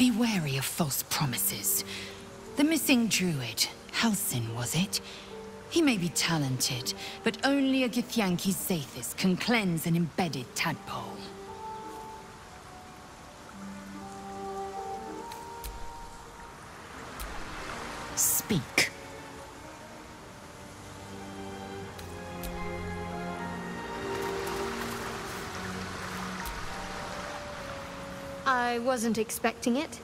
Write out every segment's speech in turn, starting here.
Be wary of false promises. The missing Druid, Halsin, was it? He may be talented, but only a Githyanki's Zathis can cleanse an embedded tadpole. Speak. I wasn't expecting it,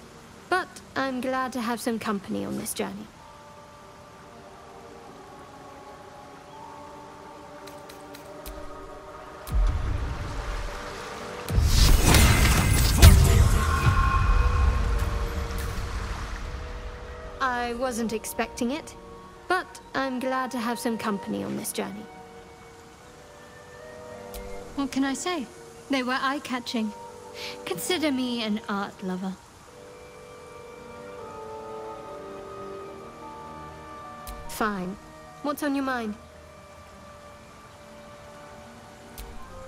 but I'm glad to have some company on this journey. I wasn't expecting it, but I'm glad to have some company on this journey. What can I say? They were eye-catching. Consider me an art lover. Fine. What's on your mind?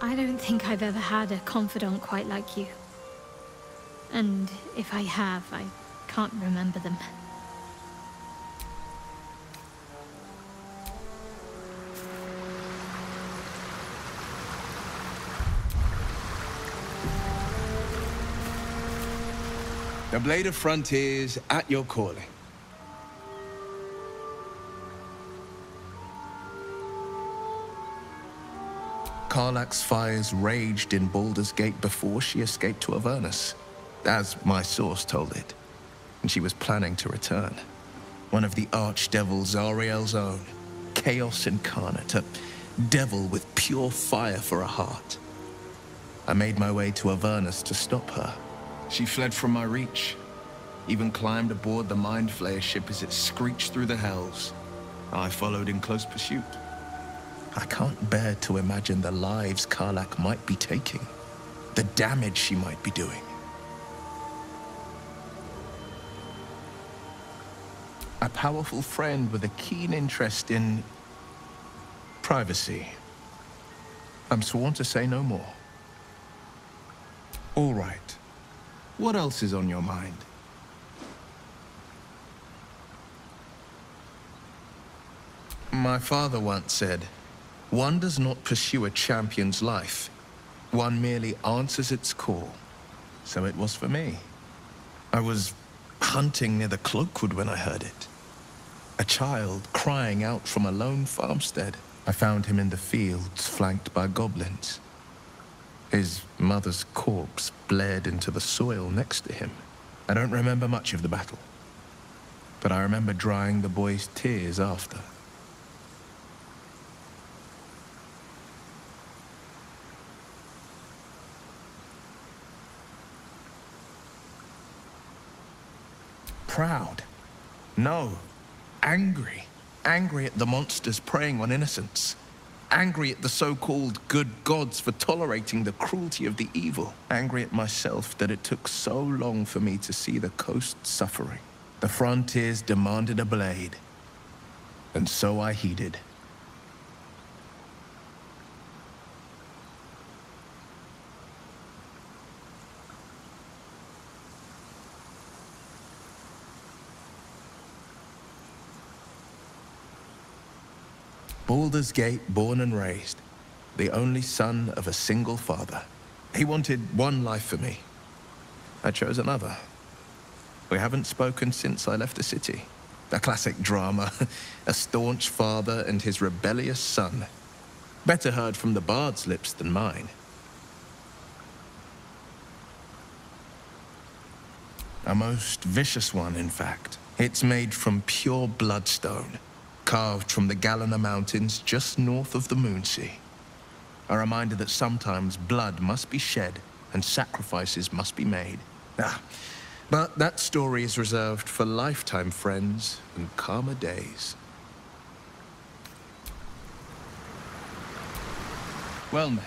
I don't think I've ever had a confidant quite like you. And if I have, I can't remember them. The Blade of Frontiers at your calling. Karlach's fires raged in Baldur's Gate before she escaped to Avernus, as my source told it, and she was planning to return. One of the archdevil Zariel's own, Chaos Incarnate, a devil with pure fire for a heart. I made my way to Avernus to stop her. She fled from my reach, even climbed aboard the Mind Flayer ship as it screeched through the hells. I followed in close pursuit. I can't bear to imagine the lives Karlach might be taking, the damage she might be doing. A powerful friend with a keen interest in privacy. I'm sworn to say no more. All right. What else is on your mind? My father once said, one does not pursue a champion's life. One merely answers its call. So it was for me. I was hunting near the Cloakwood when I heard it. A child crying out from a lone farmstead. I found him in the fields, flanked by goblins. His mother's corpse bled into the soil next to him. I don't remember much of the battle, but I remember drying the boy's tears after. Proud? No. Angry. Angry at the monsters preying on innocents. Angry at the so-called good gods for tolerating the cruelty of the evil. Angry at myself that it took so long for me to see the coast suffering. The frontiers demanded a blade, and so I heeded. Baldur's Gate, born and raised, the only son of a single father. He wanted one life for me. I chose another. We haven't spoken since I left the city. A classic drama, a staunch father and his rebellious son. Better heard from the bard's lips than mine. A most vicious one, in fact. It's made from pure bloodstone, carved from the Galena Mountains just north of the Moonsea. A reminder that sometimes blood must be shed and sacrifices must be made. But that story is reserved for lifetime friends and calmer days. Well met.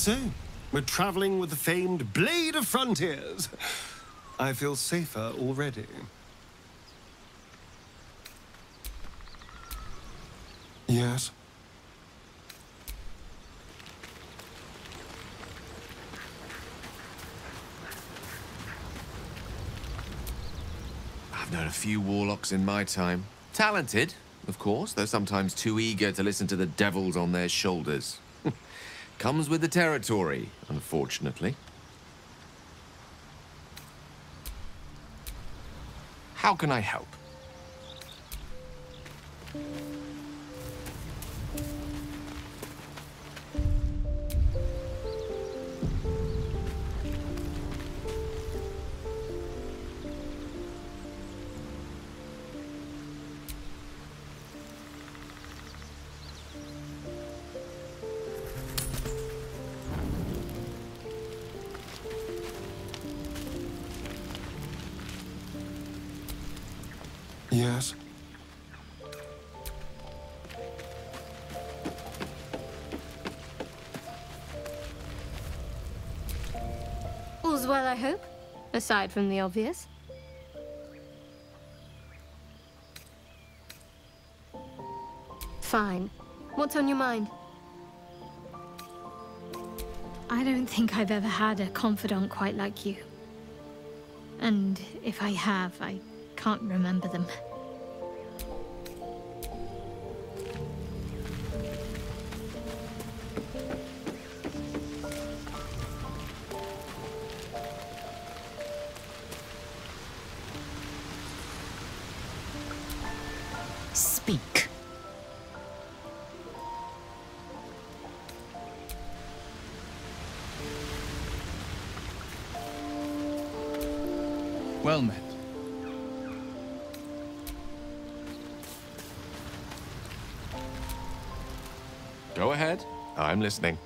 So, we're traveling with the famed Blade of Frontiers. I feel safer already. Yes? I've known a few warlocks in my time. Talented, of course, though sometimes too eager to listen to the devils on their shoulders. Comes with the territory, unfortunately. How can I help? Yes? All's well, I hope, aside from the obvious. Fine. What's on your mind? I don't think I've ever had a confidant quite like you. And if I have, I can't remember them. Speak. Well met. Go ahead. I'm listening.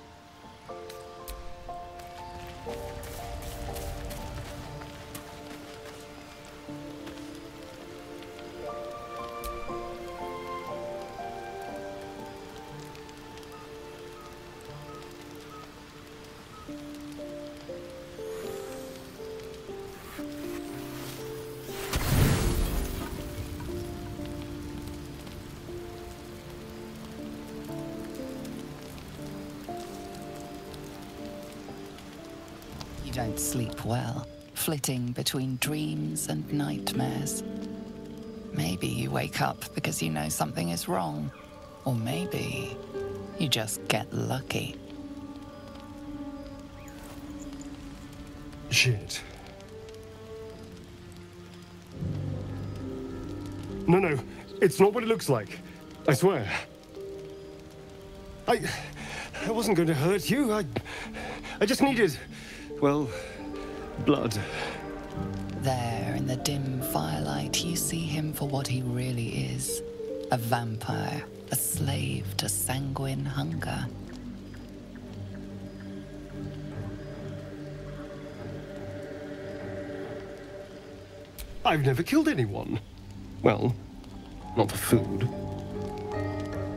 You don't sleep well, flitting between dreams and nightmares. Maybe you wake up because you know something is wrong. Or maybe you just get lucky. Shit. No, it's not what it looks like. I swear. I wasn't going to hurt you. I just needed, well, blood. There, in the dim firelight, you see him for what he really is. A vampire, a slave to sanguine hunger. I've never killed anyone. Well, not for food.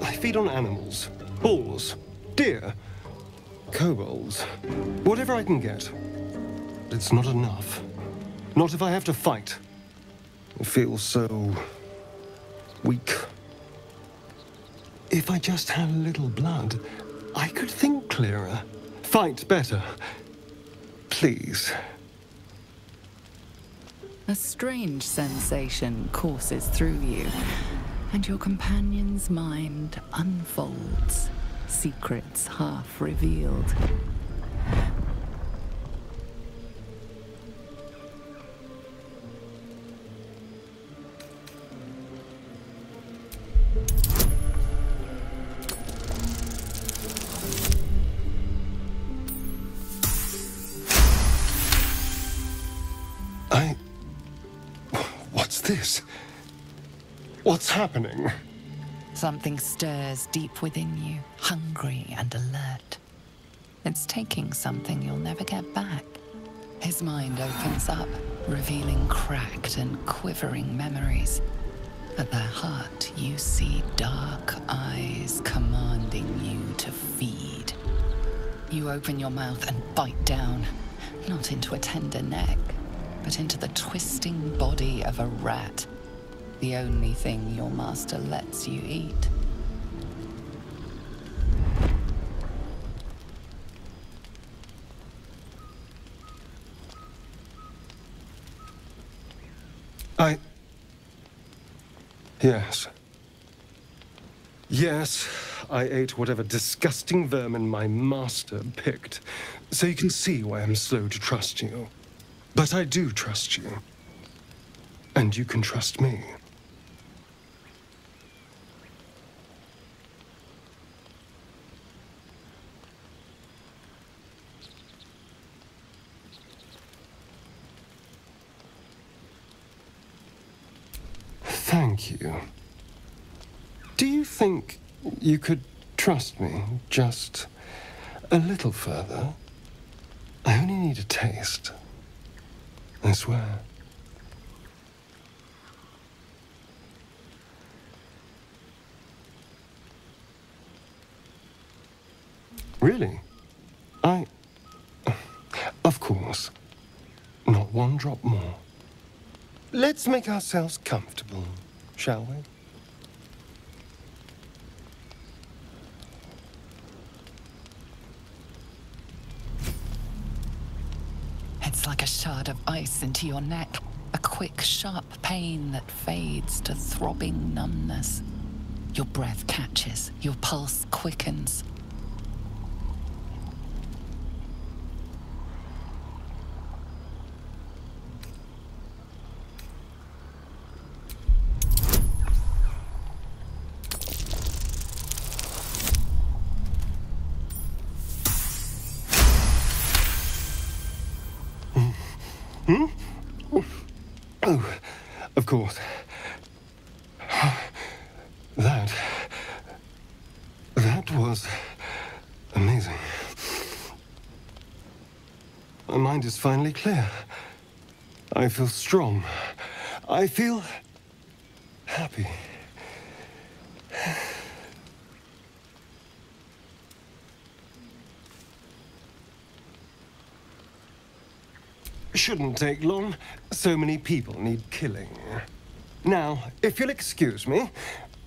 I feed on animals. Boars, deer, kobolds, whatever I can get. But it's not enough. Not if I have to fight. I feel so weak. If I just had a little blood, I could think clearer, fight better. Please. A strange sensation courses through you, and your companion's mind unfolds, secrets half revealed. What's this? What's happening? Something stirs deep within you, hungry and alert. It's taking something you'll never get back. His mind opens up, revealing cracked and quivering memories. At their heart, you see dark eyes commanding you to feed. You open your mouth and bite down, not into a tender neck, but into the twisting body of a rat. The only thing your master lets you eat. Yes. Yes, I ate whatever disgusting vermin my master picked, so you can see why I'm slow to trust you. But I do trust you. And you can trust me. Thank you. Do you think you could trust me just a little further? I only need a taste. I swear. Really? Of course. Not one drop more. Let's make ourselves comfortable, shall we? It's like a shard of ice into your neck. A quick, sharp pain that fades to throbbing numbness. Your breath catches, your pulse quickens. Oh, of course. That was amazing. My mind is finally clear. I feel strong. I feel happy. Shouldn't take long. So many people need killing. Now, if you'll excuse me,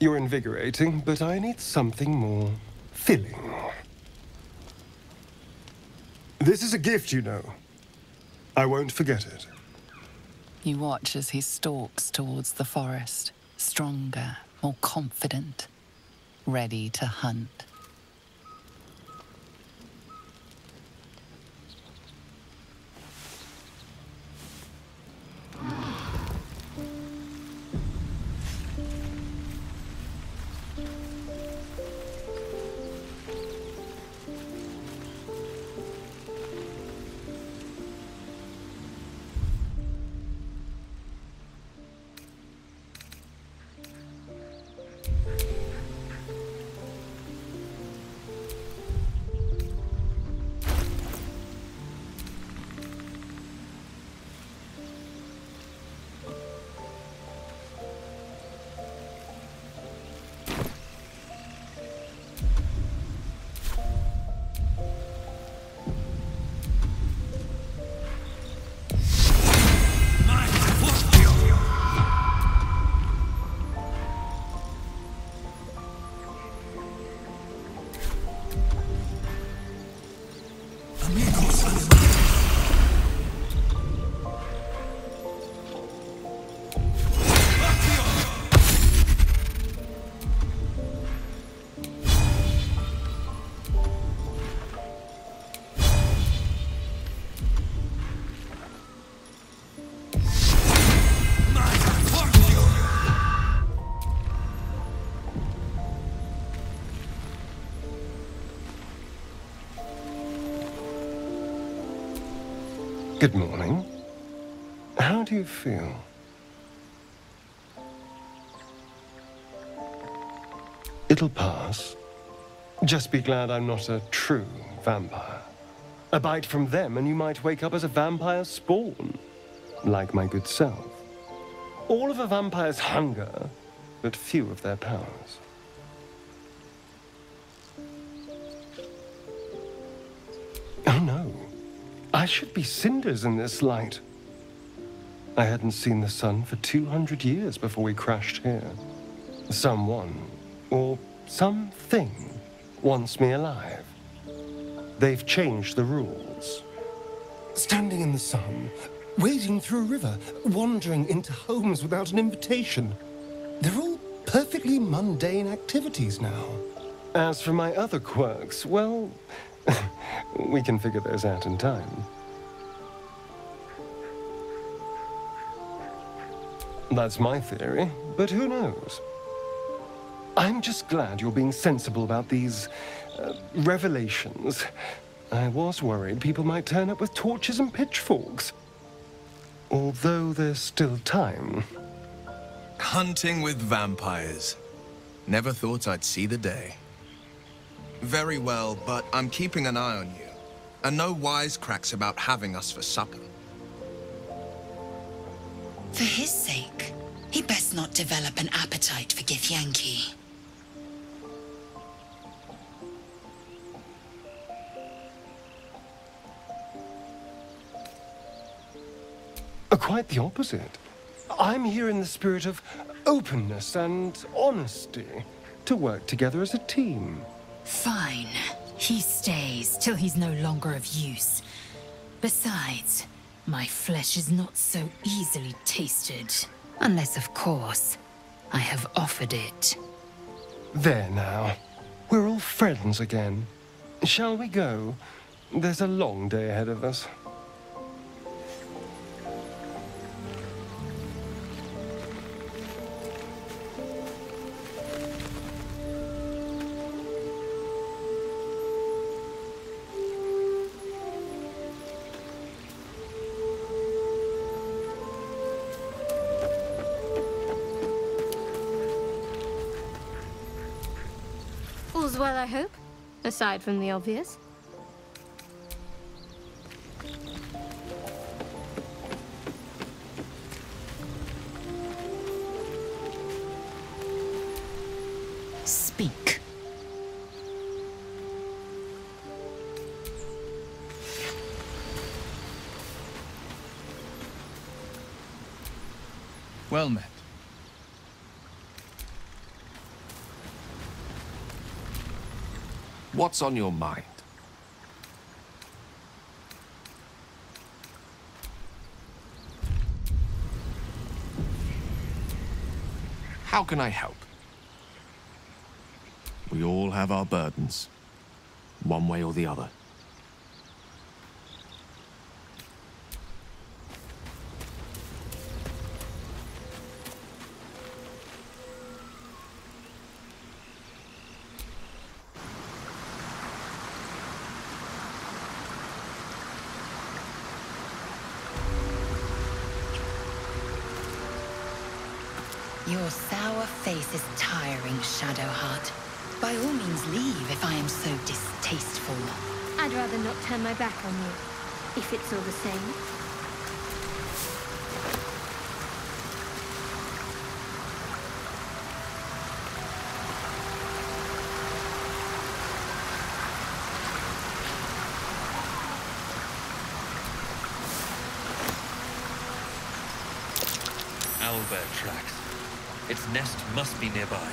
you're invigorating, but I need something more filling. This is a gift, you know. I won't forget it. You watch as he stalks towards the forest, stronger, more confident, ready to hunt. Good morning. How do you feel? It'll pass. Just be glad I'm not a true vampire. A bite from them and you might wake up as a vampire spawn, like my good self. All of a vampire's hunger, but few of their powers. I should be cinders in this light. I hadn't seen the sun for 200 years before we crashed here. Someone, or something, wants me alive. They've changed the rules. Standing in the sun, wading through a river, wandering into homes without an invitation. They're all perfectly mundane activities now. As for my other quirks, well, we can figure those out in time. That's my theory, but who knows? I'm just glad you're being sensible about these revelations. I was worried people might turn up with torches and pitchforks. Although there's still time. Hunting with vampires. Never thought I'd see the day. Very well, but I'm keeping an eye on you. And no wisecracks about having us for supper. For his sake, he best not develop an appetite for Githyanki. Quite the opposite. I'm here in the spirit of openness and honesty, to work together as a team. Fine. He stays till he's no longer of use. Besides, my flesh is not so easily tasted. Unless, of course, I have offered it. There now. We're all friends again. Shall we go? There's a long day ahead of us. All's well, I hope, aside from the obvious. Speak. Well met. What's on your mind? How can I help? We all have our burdens, one way or the other. Your sour face is tiring, Shadowheart. By all means leave if I am so distasteful. I'd rather not turn my back on you, if it's all the same. Owlbear tracks. Its nest must be nearby.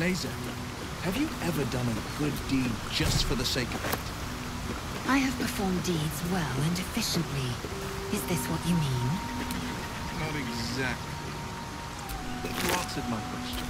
Laser, have you ever done a good deed just for the sake of it? I have performed deeds well and efficiently. Is this what you mean? Not exactly. You answered my question.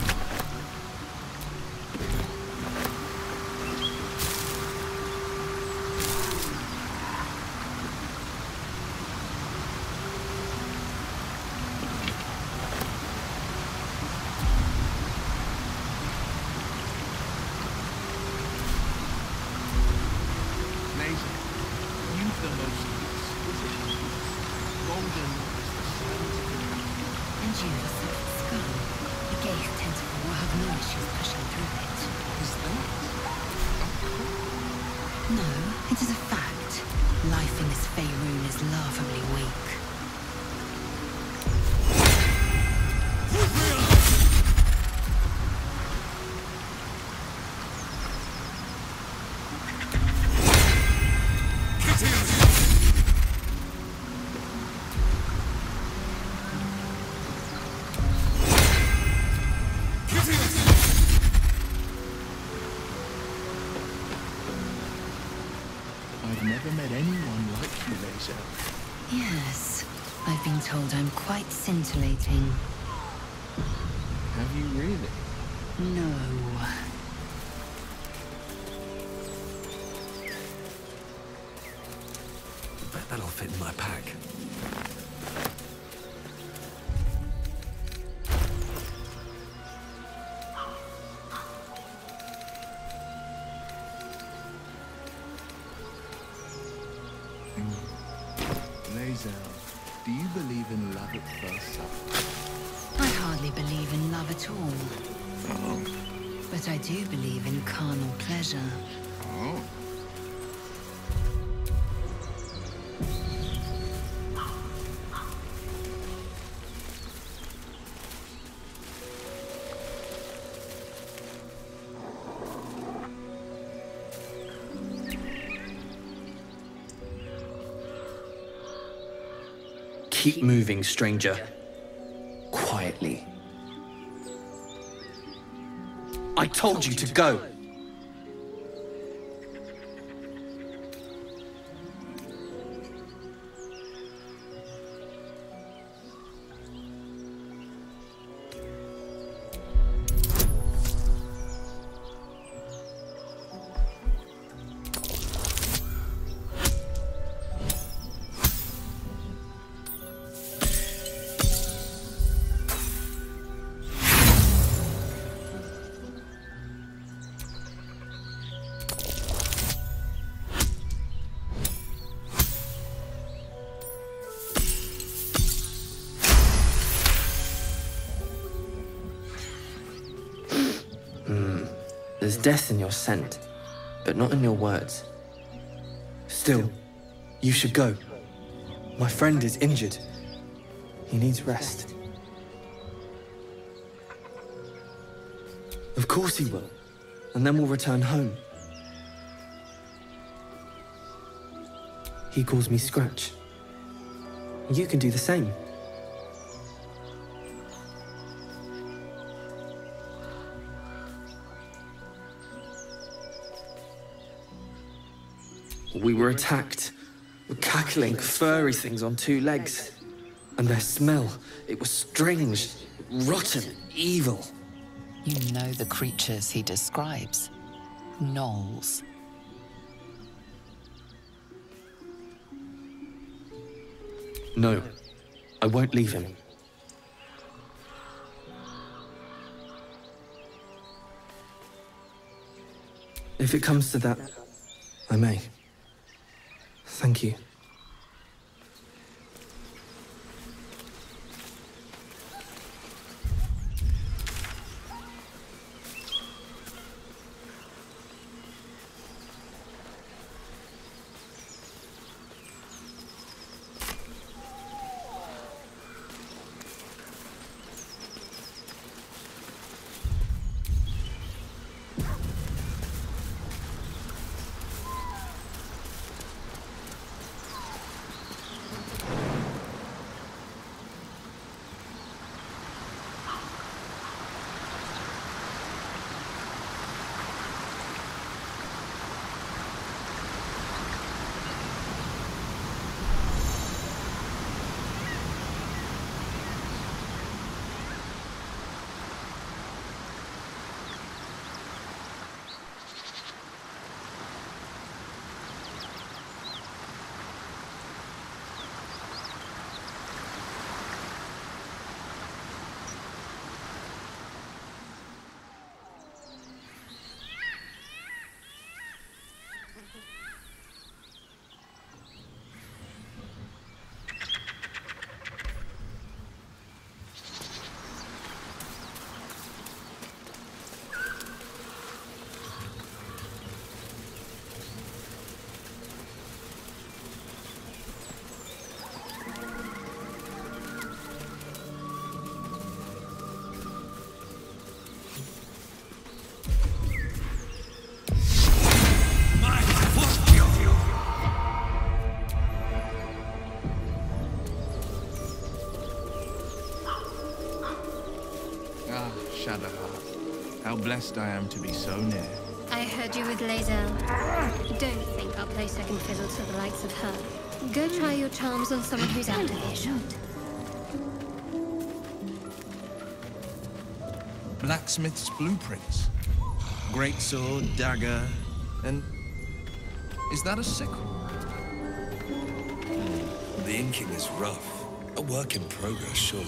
Yes, I've been told I'm quite scintillating. Have you really? No. Bet that'll fit in my pack. Do you believe in love at first sight? I hardly believe in love at all. Oh. But I do believe in carnal pleasure. Oh. Keep moving, stranger. Quietly. I told you to go! There's death in your scent, but not in your words. Still, you should go. My friend is injured. He needs rest. Of course he will, and then we'll return home. He calls me Scratch. You can do the same. We were attacked. Cackling, furry things on two legs. And their smell, it was strange, rotten, evil. You know the creatures he describes. Gnolls. No, I won't leave him. If it comes to that, I may. Thank you. blessed I am to be so near. I heard you with Lae'zel. Don't think I'll play second fiddle to the likes of her. Go try your charms on someone who's out of earshot. Blacksmith's blueprints. Great sword, dagger, and... is that a sickle? The inking is rough. A work in progress, surely.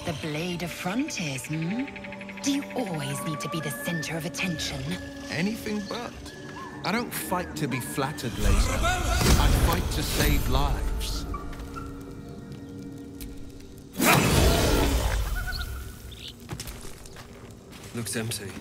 The Blade of Frontiers, hmm? Do you always need to be the center of attention? Anything but. I don't fight to be flattered, Lae'zel. I fight to save lives. Looks empty.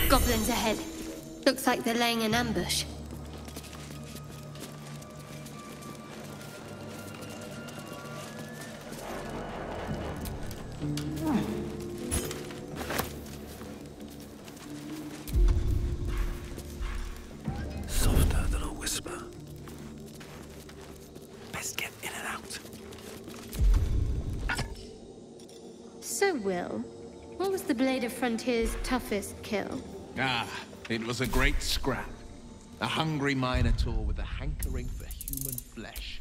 Goblins ahead. Looks like they're laying an ambush. Softer than a whisper. Best get in and out. So, Will, what was the Blade of Frontier's toughest kill? Ah, it was a great scrap. A hungry minotaur with a hankering for human flesh.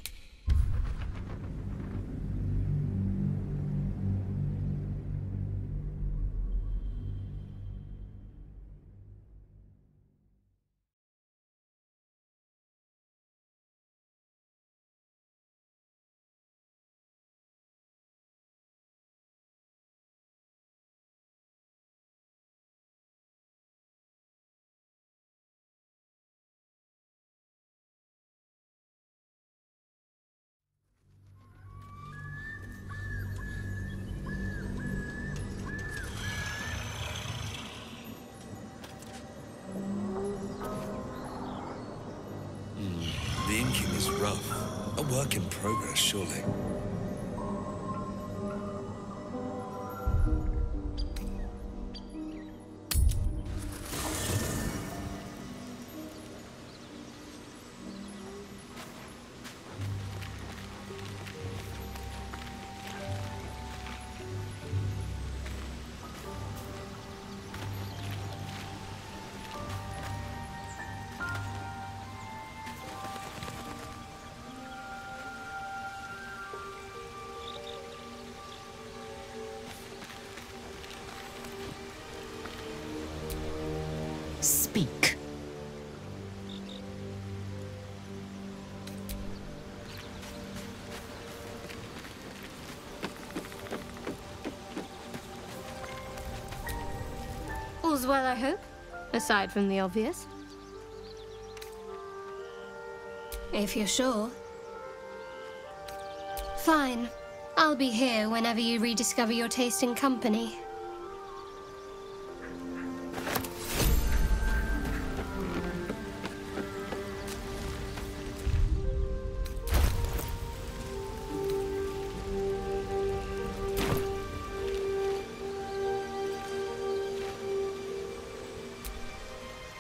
The inking is rough. A work in progress, surely. Speak. All's well, I hope, aside from the obvious. If you're sure. Fine. I'll be here whenever you rediscover your taste in company.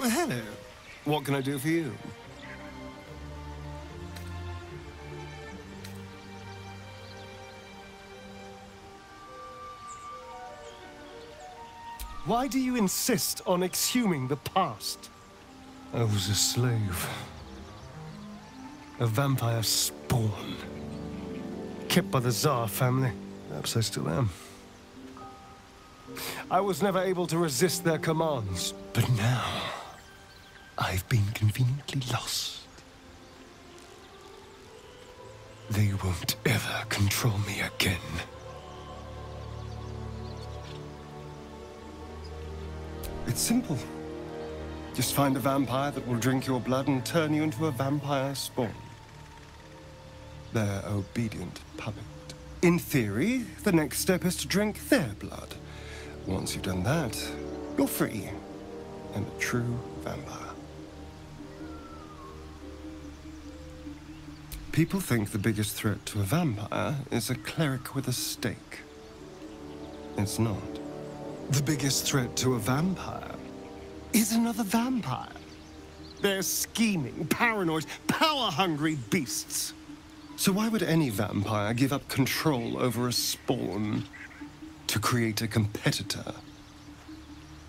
Well, hello. What can I do for you? Why do you insist on exhuming the past? I was a slave. A vampire spawn. Kept by the Tsar family. Perhaps I still am. I was never able to resist their commands, but now I've been conveniently lost. They won't ever control me again. It's simple. Just find a vampire that will drink your blood and turn you into a vampire spawn. Their obedient puppet. In theory, the next step is to drink their blood. Once you've done that, you're free and a true vampire. People think the biggest threat to a vampire is a cleric with a stake. It's not. The biggest threat to a vampire is another vampire. They're scheming, paranoid, power-hungry beasts. So why would any vampire give up control over a spawn to create a competitor?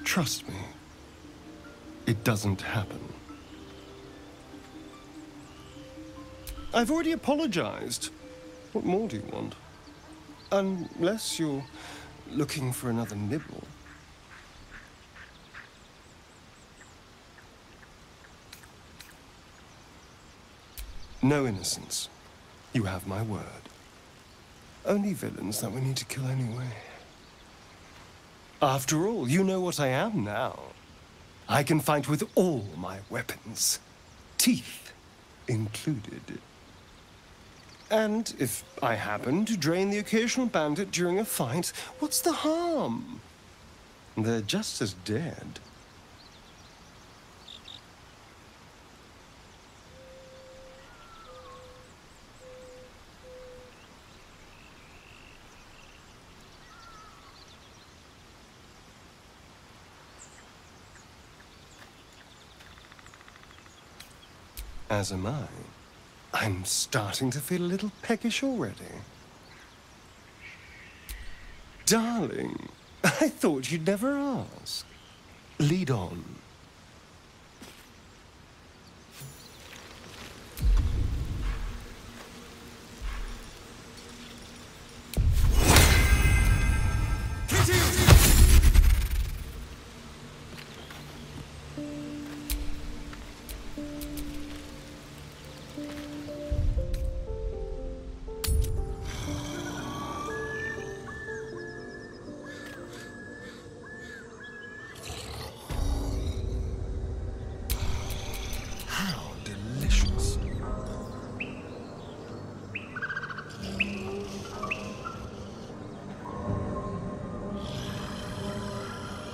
Trust me, it doesn't happen. I've already apologized. What more do you want? Unless you're looking for another nibble. No innocence. You have my word. Only villains that we need to kill anyway. After all, you know what I am now. I can fight with all my weapons, teeth included. And if I happen to drain the occasional bandit during a fight, what's the harm? They're just as dead. As am I. I'm starting to feel a little peckish already. Darling, I thought you'd never ask. Lead on.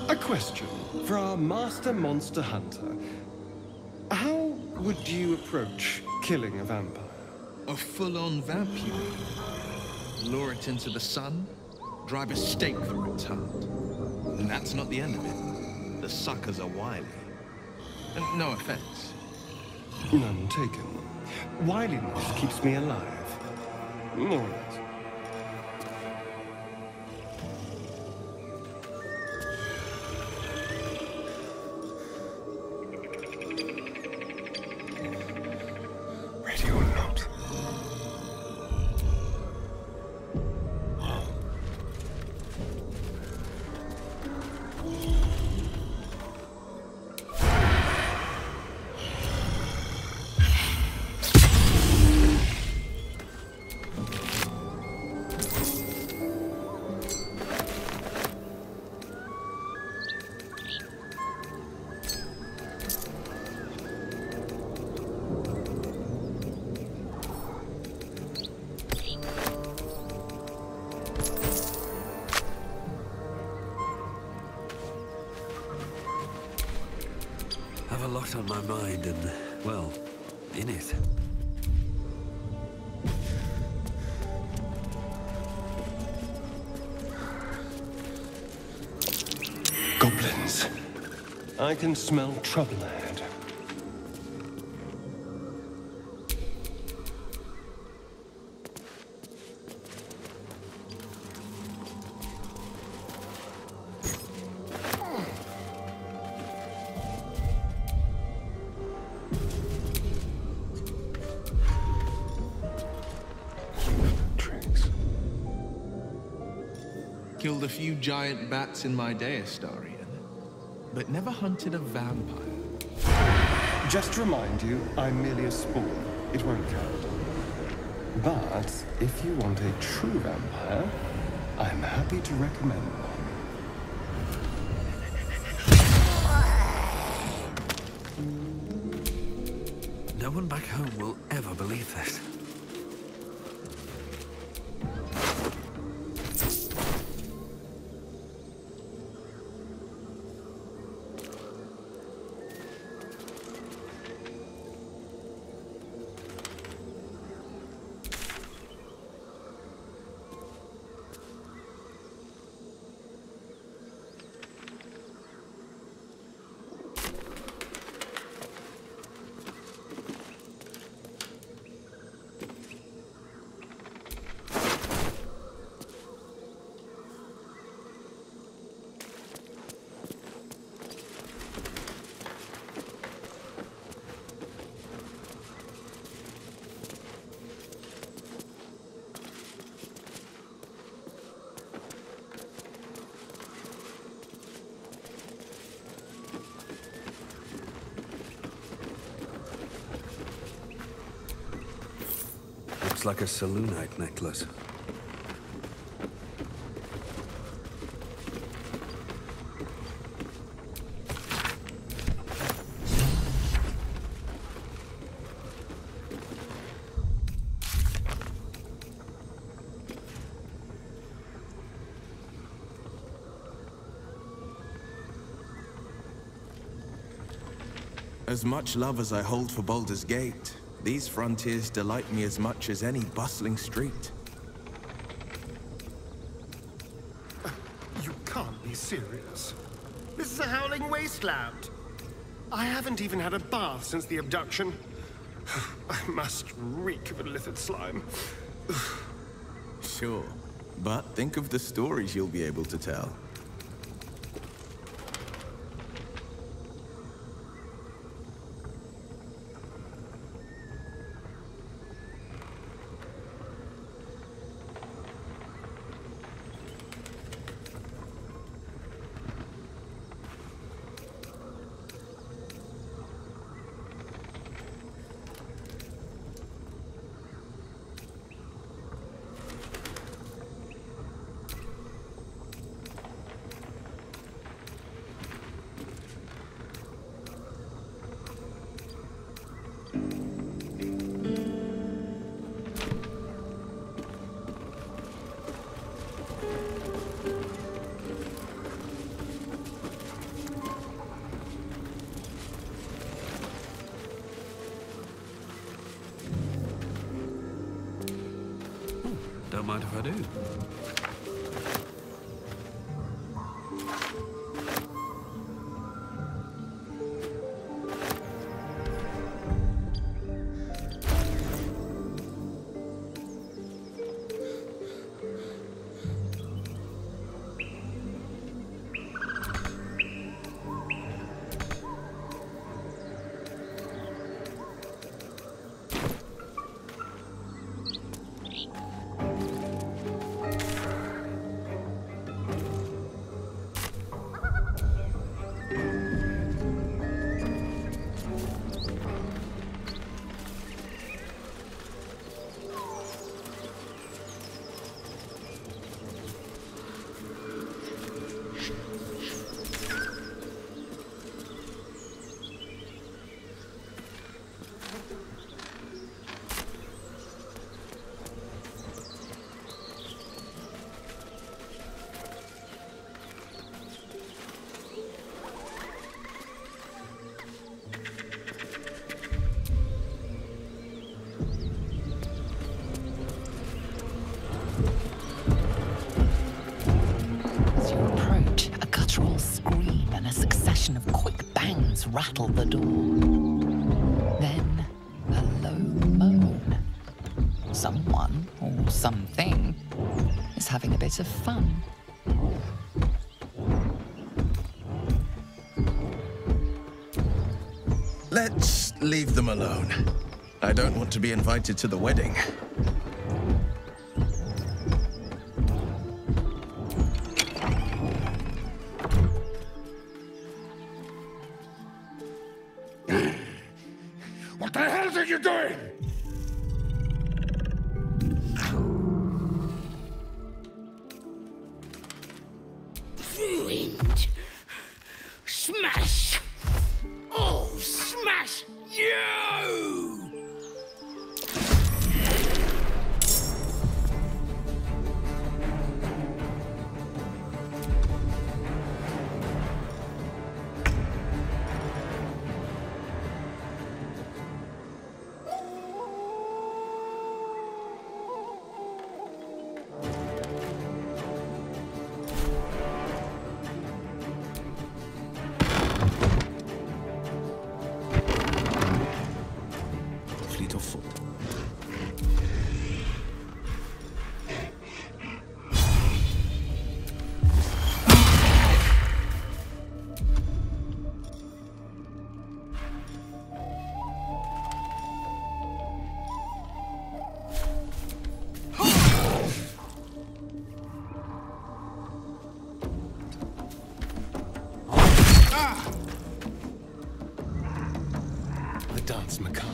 A question for our master monster hunter. How would you approach killing a vampire? A full-on vampire. Lure it into the sun, drive a stake through its heart. And that's not the end of it. The suckers are wily. And no offense. None taken. Wiliness keeps me alive. More or less. Ready or not. Have a lot on my mind and, well, in it. Goblins. I can smell trouble ahead. Killed a few giant bats in my day, Astarion, but never hunted a vampire. Just to remind you, I'm merely a spawn. It won't count. But if you want a true vampire, I'm happy to recommend one. No one back home will ever believe this. Looks like a Saloonite necklace. As much love as I hold for Baldur's Gate, these frontiers delight me as much as any bustling street. You can't be serious. This is a howling wasteland. I haven't even had a bath since the abduction. I must reek of illithid slime. Sure, but think of the stories you'll be able to tell. Don't mind if I do. Of quick bangs rattle the door. Then a low moan. Someone or something is having a bit of fun. Let's leave them alone. I don't want to be invited to the wedding. What the hell are you doing? Ruined. Smash. Oh, smash you! dance macabre.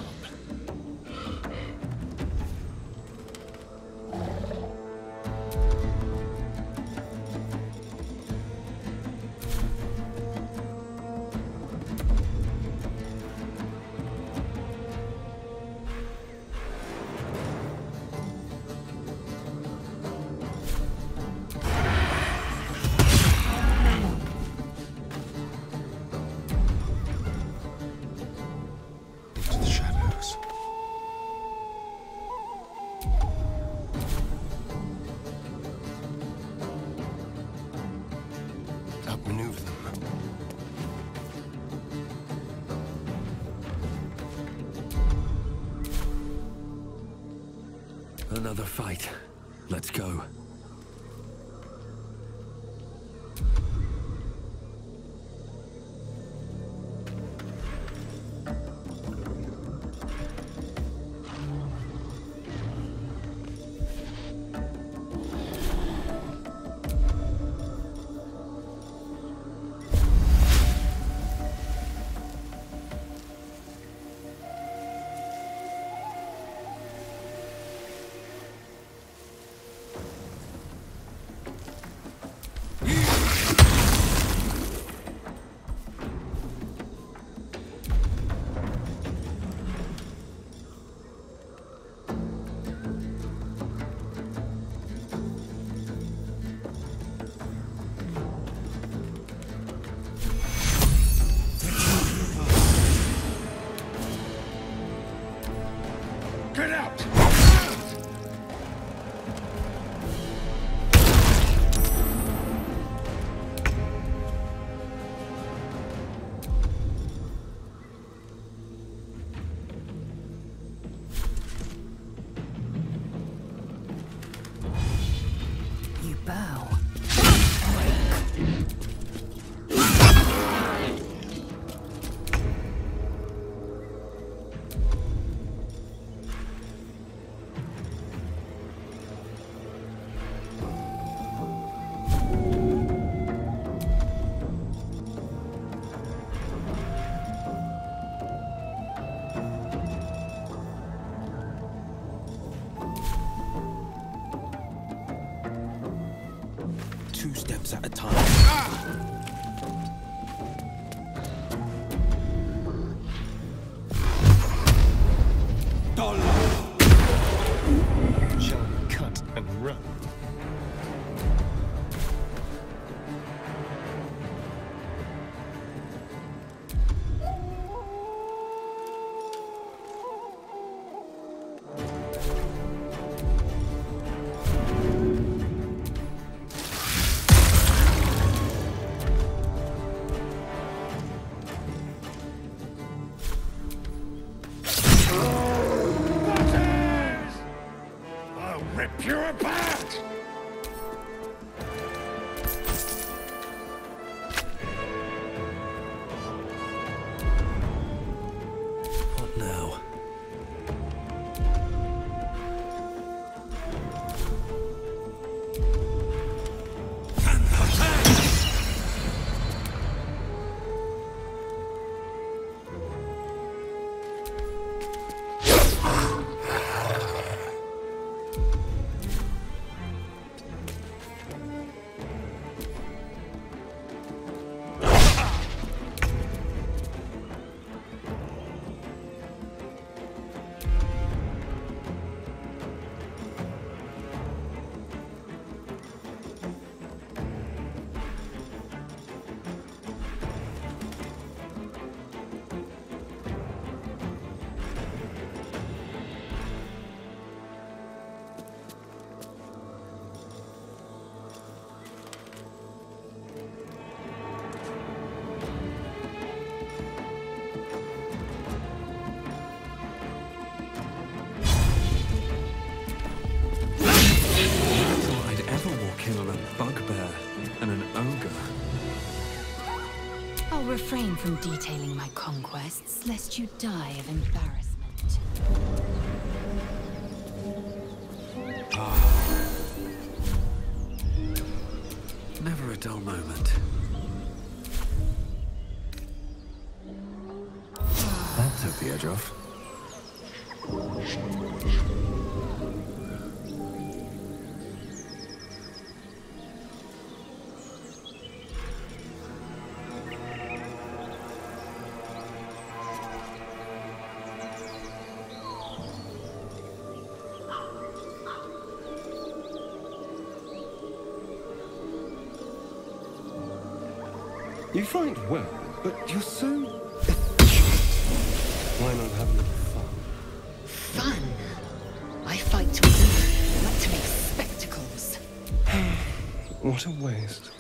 Outmaneuver them. Another fight. Let's go. Get out! You bow. Two steps at a time. Shall we cut and run? I'll rip you apart! What now? I'll refrain from detailing my conquests, lest you die of embarrassment. Never a dull moment. That took the edge off. You fight well, but you're so... Why not have a little fun? Fun? I fight to win, not to make spectacles. What a waste.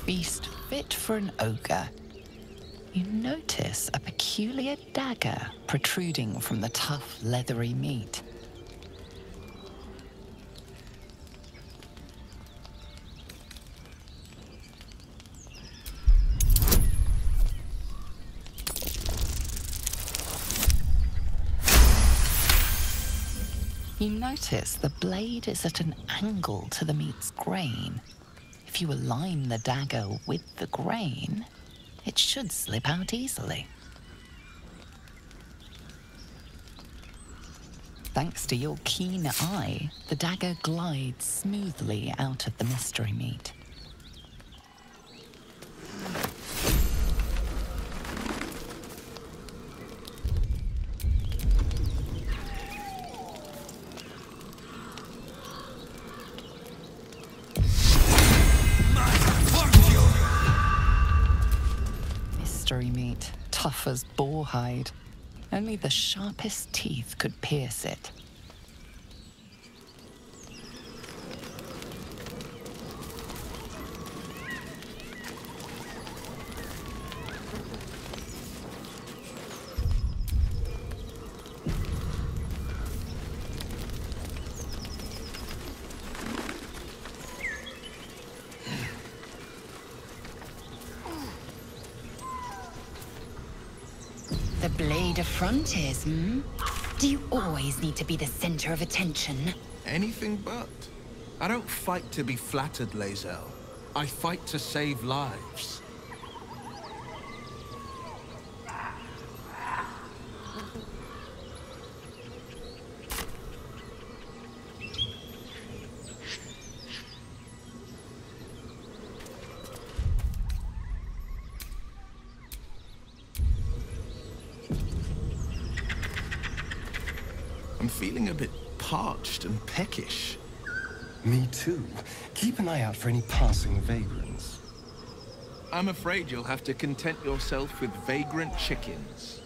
Feast fit for an ogre. You notice a peculiar dagger protruding from the tough, leathery meat. You notice the blade is at an angle to the meat's grain. If you align the dagger with the grain, it should slip out easily. Thanks to your keen eye, the dagger glides smoothly out of the mystery meat. Meat, tough as boar hide. Only the sharpest teeth could pierce it. The blade of frontiers, hmm? Do you always need to be the center of attention? Anything but. I don't fight to be flattered, Lae'zel. I fight to save lives. I'm feeling a bit parched and peckish. Me too. Keep an eye out for any passing vagrants. I'm afraid you'll have to content yourself with vagrant chickens.